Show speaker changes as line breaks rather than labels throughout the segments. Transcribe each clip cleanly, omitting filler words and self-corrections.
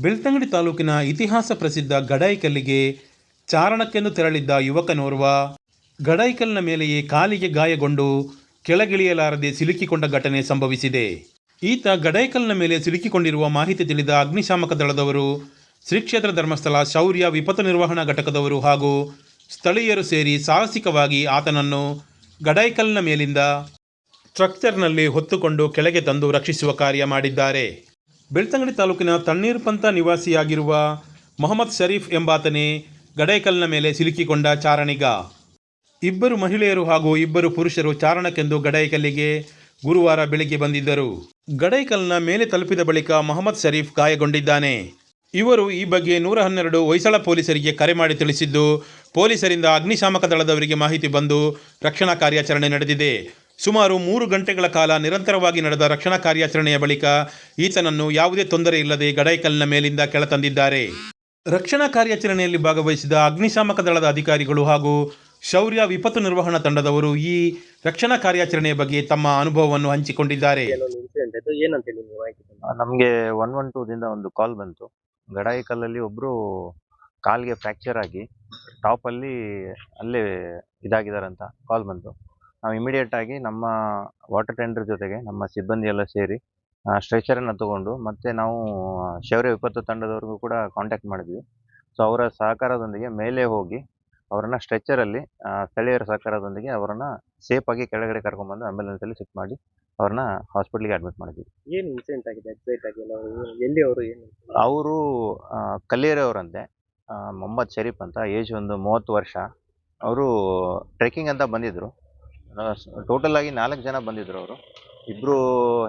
ಬೆಳ್ತಂಗಡಿ ತಾಲೂಕಿನ ಇತಿಹಾಸ ಪ್ರಸಿದ್ಧ ಗಡಾಯಿಕಲ್ಲಿಗೆ ಚಾರಣಕ್ಕೆಂದು ತೆರಳಿದ್ದ ಯುವಕನೋರ್ವ ಗಡಾಯಿಕಲ್ನ ಮೇಲೆಯೇ ಕಾಲಿಗೆ ಗಾಯಗೊಂಡು ಕೆಳಗಿಳಿಯಲಾರದೆ ಸಿಲುಕಿಕೊಂಡ ಘಟನೆ ಸಂಭವಿಸಿದೆ. ಈತ ಗಡಾಯಿಕಲ್ನ ಮೇಲೆ ಸಿಲುಕಿಕೊಂಡಿರುವ ಮಾಹಿತಿ ತಿಳಿದ ಅಗ್ನಿಶಾಮಕ ದಳದವರು, ಶ್ರೀ ಕ್ಷೇತ್ರ ಧರ್ಮಸ್ಥಳ ಶೌರ್ಯ ವಿಪತ್ತು ನಿರ್ವಹಣಾ ಘಟಕದವರು ಹಾಗೂ ಸ್ಥಳೀಯರು ಸೇರಿ ಸಾಹಸಿಕವಾಗಿ ಆತನನ್ನು ಗಡಾಯಿಕಲ್ನ ಮೇಲಿಂದ ಸ್ಟ್ರಕ್ಚರ್ನಲ್ಲಿ ಹೊತ್ತುಕೊಂಡು ಕೆಳಗೆ ತಂದು ರಕ್ಷಿಸುವ ಕಾರ್ಯ ಮಾಡಿದ್ದಾರೆ. ಬೆಳ್ತಂಗಡಿ ತಾಲೂಕಿನ ತಣ್ಣೀರು ಪಂಥ ನಿವಾಸಿಯಾಗಿರುವ ಮೊಹಮ್ಮದ್ ಶರೀಫ್ ಎಂಬಾತನೇ ಗಡಾಯಿಕಲ್ನ ಮೇಲೆ ಸಿಲುಕಿಕೊಂಡ ಚಾರಣಿಗ. ಇಬ್ಬರು ಮಹಿಳೆಯರು ಹಾಗೂ ಇಬ್ಬರು ಪುರುಷರು ಚಾರಣಕ್ಕೆಂದು ಗಡಾಯಿಕಲ್ಲಿಗೆ ಗುರುವಾರ ಬೆಳಗ್ಗೆ ಬಂದಿದ್ದರು. ಗಡಾಯಿಕಲ್ನ ಮೇಲೆ ತಲುಪಿದ ಬಳಿಕ ಮೊಹಮ್ಮದ್ ಶರೀಫ್ ಗಾಯಗೊಂಡಿದ್ದಾನೆ. ಇವರು ಈ ಬಗ್ಗೆ 112 ಹೊಯ್ಸಳ ಪೊಲೀಸರಿಗೆ ಕರೆ ಮಾಡಿ ತಿಳಿಸಿದ್ದು, ಪೊಲೀಸರಿಂದ ಅಗ್ನಿಶಾಮಕ ದಳದವರಿಗೆ ಮಾಹಿತಿ ಬಂದು ರಕ್ಷಣಾ ಕಾರ್ಯಾಚರಣೆ ನಡೆದಿದೆ. ಸುಮಾರು 3 ಗಂಟೆಗಳ ಕಾಲ ನಿರಂತರವಾಗಿ ನಡೆದ ರಕ್ಷಣಾ ಕಾರ್ಯಾಚರಣೆಯ ಬಳಿಕ ಈತನನ್ನು ಯಾವುದೇ ತೊಂದರೆ ಇಲ್ಲದೆ ಗಡಾಯಿಕಲ್ನ ಮೇಲಿಂದ ಕೆಳತಂದಿದ್ದಾರೆ. ರಕ್ಷಣಾ ಕಾರ್ಯಾಚರಣೆಯಲ್ಲಿ ಭಾಗವಹಿಸಿದ ಅಗ್ನಿಶಾಮಕ ದಳದ ಅಧಿಕಾರಿಗಳು ಹಾಗೂ ಶೌರ್ಯ ವಿಪತ್ತು ನಿರ್ವಹಣಾ ತಂಡದವರು ಈ ರಕ್ಷಣಾ ಕಾರ್ಯಾಚರಣೆಯ ಬಗ್ಗೆ ತಮ್ಮ ಅನುಭವವನ್ನು ಹಂಚಿಕೊಂಡಿದ್ದಾರೆ.
ನಮಗೆ 112ದಿಂದ ಒಂದು ಕಾಲ್ ಬಂತು. ಗಡಾಯಿಕಲ್ಲಲ್ಲಿ ಒಬ್ಬರು ಕಾಲ್ಗೆ ಫ್ರ್ಯಾಕ್ಚರ್ ಆಗಿ ಟಾಪಲ್ಲಿ ಅಲ್ಲೇ ಇದಾಗಿದ್ದಾರಂತ ಕಾಲ್ ಬಂತು. ನಾವು ಇಮಿಡಿಯೇಟ್ ಆಗಿ ನಮ್ಮ ವಾಟರ್ ಟೆಂಡರ್ ಜೊತೆಗೆ ನಮ್ಮ ಸಿಬ್ಬಂದಿ ಎಲ್ಲ ಸೇರಿ ಸ್ಟ್ರೆಚರನ್ನು ತಗೊಂಡು ಮತ್ತೆ ನಾವು ಶೌರ್ಯ ವಿಪತ್ತು ತಂಡದವ್ರಿಗೂ ಕೂಡ ಕಾಂಟ್ಯಾಕ್ಟ್ ಮಾಡಿದ್ವಿ. ಸೊ ಅವರ ಸಹಕಾರದೊಂದಿಗೆ ಮೇಲೆ ಹೋಗಿ ಅವರನ್ನು ಸ್ಟ್ರೆಚರಲ್ಲಿ ಸ್ಥಳೀಯರ ಸಹಕಾರದೊಂದಿಗೆ ಅವರನ್ನು ಸೇಫಾಗಿ ಕೆಳಗಡೆ ಕರ್ಕೊಂಡ್ಬಂದು ಆಂಬ್ಯುಲೆನ್ಸಲ್ಲಿ ಶಿಫ್ಟ್ ಮಾಡಿ ಅವ್ರನ್ನ ಹಾಸ್ಪಿಟ್ಲಿಗೆ ಅಡ್ಮಿಟ್ ಮಾಡಿದ್ವಿ.
ಏನು ಇನ್ಸಿಡೆಂಟ್ ಆಗಿದೆ ಎಕ್ಸೈಟ್ ಆಗಿ ಎಲ್ಲಿ ಅವರು ಏನು
ಅವರು ಕಲ್ಲೇರವರಂತೆ, ಮೊಹಮ್ಮದ್ ಶರೀಫ್ ಅಂತ, ಏಜ್ ಒಂದು 30 ವರ್ಷ. ಅವರು ಟ್ರೆಕ್ಕಿಂಗ್ ಅಂತ ಬಂದಿದ್ದರು. ಟೋಟಲ್ ಆಗಿ 4 ಜನ ಬಂದಿದ್ರು. ಅವರು 2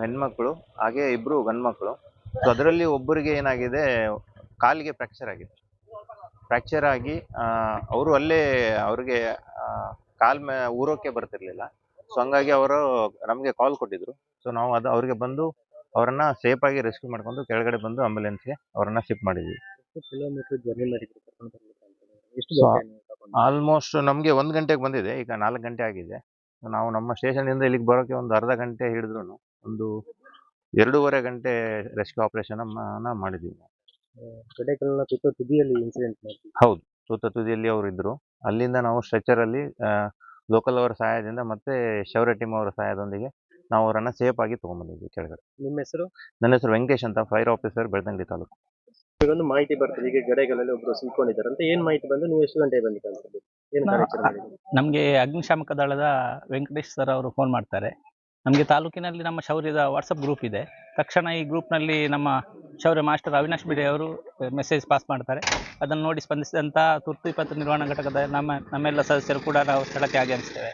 ಹೆಣ್ಮಕ್ಳು ಹಾಗೆ 2 ಗಂಡು ಮಕ್ಕಳು. ಸೊ ಅದರಲ್ಲಿ ಒಬ್ಬರಿಗೆ ಏನಾಗಿದೆ, ಕಾಲಿಗೆ ಫ್ರ್ಯಾಕ್ಚರ್ ಆಗಿ ಅವರು ಅಲ್ಲೇ ಅವ್ರಿಗೆ ಊರೋಕ್ಕೆ ಬರ್ತಿರ್ಲಿಲ್ಲ. ಸೊ ಹಂಗಾಗಿ ಅವರು ನಮಗೆ ಕಾಲ್ ಕೊಟ್ಟಿದ್ರು. ಸೊ ನಾವು ಅವ್ರಿಗೆ ಬಂದು ಅವರನ್ನು ಸೇಫಾಗಿ ರೆಸ್ಕ್ಯೂ ಮಾಡ್ಕೊಂಡು ಕೆಳಗಡೆ ಬಂದು ಆಂಬ್ಯುಲೆನ್ಸ್ಗೆ ಅವರನ್ನು ಶಿಫ್ಟ್ ಮಾಡಿದ್ವಿ.
ಕಿಲೋಮೀಟರ್ ಜರ್ನಿ ಮಾಡಿದ್ರು?
ಆಲ್ಮೋಸ್ಟ್ ನಮಗೆ 1 ಗಂಟೆಗೆ ಬಂದಿದೆ, ಈಗ 4 ಗಂಟೆ ಆಗಿದೆ. ನಾವು ನಮ್ಮ ಸ್ಟೇಷನಿಂದ ಇಲ್ಲಿಗೆ ಬರೋಕ್ಕೆ ಒಂದು ಅರ್ಧ ಗಂಟೆ ಹಿಡಿದ್ರು ಒಂದು 2.5 ಗಂಟೆ ರೆಸ್ಕ್ಯೂ ಆಪರೇಷನ್ ಮಾಡಿದ್ವಿ.
ಗಡಾಯಿಕಲ್ನ ತುದಿಯಲ್ಲಿ ಇನ್ಸಿಡೆಂಟ್ ಮಾಡಿದ್ವಿ.
ಹೌದು, ತುದಿಯಲ್ಲಿ ಅವರು ಇದ್ದರು. ಅಲ್ಲಿಂದ ನಾವು ಸ್ಟ್ರೆಚರಲ್ಲಿ ಲೋಕಲ್ ಅವರ ಸಹಾಯದಿಂದ ಮತ್ತೆ ಶೌರ್ಯ ಟೀಮ್ ಅವರ ಸಹಾಯದೊಂದಿಗೆ ನಾವು ಅವರನ್ನು ಸೇಫ್ ಆಗಿ ತೊಗೊಂಡ್ಬಂದಿದ್ವಿ ಕೆಳಗಡೆ.
ನಿಮ್ಮ ಹೆಸರು?
ನನ್ನ ಹೆಸರು ವೆಂಕಟೇಶ್ ಅಂತ, ಫೈರ್ ಆಫೀಸರ್, ಬೆಳ್ತಂಗಡಿ ತಾಲೂಕು.
ಒಂದು ಮಾಹಿತಿ ಬರ್ತದೆ, ಈಗ ಗಡಾಯಿಕಲ್ಲಲ್ಲಿ ಒಬ್ಬರು ಸಿಕ್ಕೊಂಡಿದ್ದಾರೆ ಅಂತ. ಏನು ಮಾಹಿತಿ ಬಂದು ನೀವು ಎಷ್ಟು ಗಂಟೆಗೆ ಬಂದಿದ್ದು? ಏನು ಕಾರ್ಯಾಚರಣೆ ಮಾಡಿದ್ರಿ?
ನಮಗೆ ಅಗ್ನಿಶಾಮಕ ದಳದ ವೆಂಕಟೇಶ್ ಸರ್ ಅವರು ಫೋನ್ ಮಾಡ್ತಾರೆ. ನಮಗೆ ತಾಲೂಕಿನಲ್ಲಿ ನಮ್ಮ ಶೌರ್ಯದ ವಾಟ್ಸಪ್ ಗ್ರೂಪ್ ಇದೆ. ತಕ್ಷಣ ಈ ಗ್ರೂಪ್ನಲ್ಲಿ ನಮ್ಮ ಶೌರ್ಯ ಮಾಸ್ಟರ್ ಅವಿನಾಶ್ ಬಿಡೆ ಅವರು ಮೆಸೇಜ್ ಪಾಸ್ ಮಾಡ್ತಾರೆ. ಅದನ್ನು ನೋಡಿ ಸ್ಪಂದಿಸಿದಂಥ ತುರ್ತು ವಿಪತ್ತು ನಿರ್ವಹಣಾ ಘಟಕದ ನಮ್ಮೆಲ್ಲ ಸದಸ್ಯರು ಕೂಡ ನಾವು ಸ್ಥಳಕ್ಕೆ ಆಗಮಿಸ್ತೇವೆ.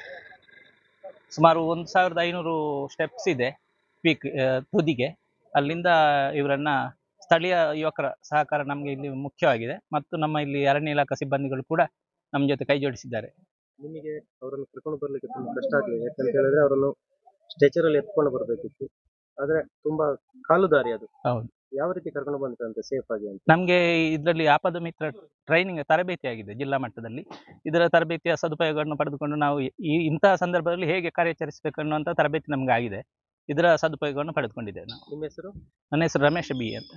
ಸುಮಾರು 1500 ಸ್ಟೆಪ್ಸ್ ಇದೆ ಪೀಕ್ ತುದಿಗೆ. ಅಲ್ಲಿಂದ ಇವರನ್ನು ಸ್ಥಳೀಯ ಯುವಕರ ಸಹಕಾರ ನಮಗೆ ಇಲ್ಲಿ ಮುಖ್ಯವಾಗಿದೆ ಮತ್ತು ನಮ್ಮ ಇಲ್ಲಿ ಅರಣ್ಯ ಇಲಾಖಾ ಸಿಬ್ಬಂದಿಗಳು ಕೂಡ ನಮ್ಮ ಜೊತೆ ಕೈ ಜೋಡಿಸಿದ್ದಾರೆ.
ನಿಮಗೆ ಅವರನ್ನು ಕರ್ಕೊಂಡು ಬರಲಿಕ್ಕೆ ತುಂಬ ಕಷ್ಟ ಆಗಲಿದೆ, ಯಾಕಂತ ಹೇಳಿದ್ರೆ ಅವರನ್ನು ಸ್ಟ್ರೆಚರಲ್ಲಿ ಎತ್ಕೊಂಡು ಬರಬೇಕಿತ್ತು. ಆದರೆ ತುಂಬಾ ಕಾಲು ದಾರಿ ಅದು.
ಹೌದು.
ಯಾವ ರೀತಿ ಕರ್ಕೊಂಡು ಬಂದ್ರಂತೆ ಸೇಫ್ ಆಗಿ ಅಂತ?
ನಮಗೆ ಇದರಲ್ಲಿ ಆಪದ ಮಿತ್ರ ಟ್ರೈನಿಂಗ್ ತರಬೇತಿ ಆಗಿದೆ ಜಿಲ್ಲಾ ಮಟ್ಟದಲ್ಲಿ. ಇದರ ತರಬೇತಿಯ ಸದುಪಯೋಗವನ್ನು ಪಡೆದುಕೊಂಡು ನಾವು ಇಂತಹ ಸಂದರ್ಭದಲ್ಲಿ ಹೇಗೆ ಕಾರ್ಯಾಚರಿಸಬೇಕು ಅನ್ನುವಂಥ ತರಬೇತಿ ನಮ್ಗೆ ಆಗಿದೆ. ಇದರ ಸದುಪಯೋಗವನ್ನು ಪಡೆದುಕೊಂಡಿದ್ದೇವೆ ನಾವು.
ನಿಮ್ಮ ಹೆಸರು?
ನನ್ನ ಹೆಸರು ರಮೇಶ್ ಬಿ ಅಂತ.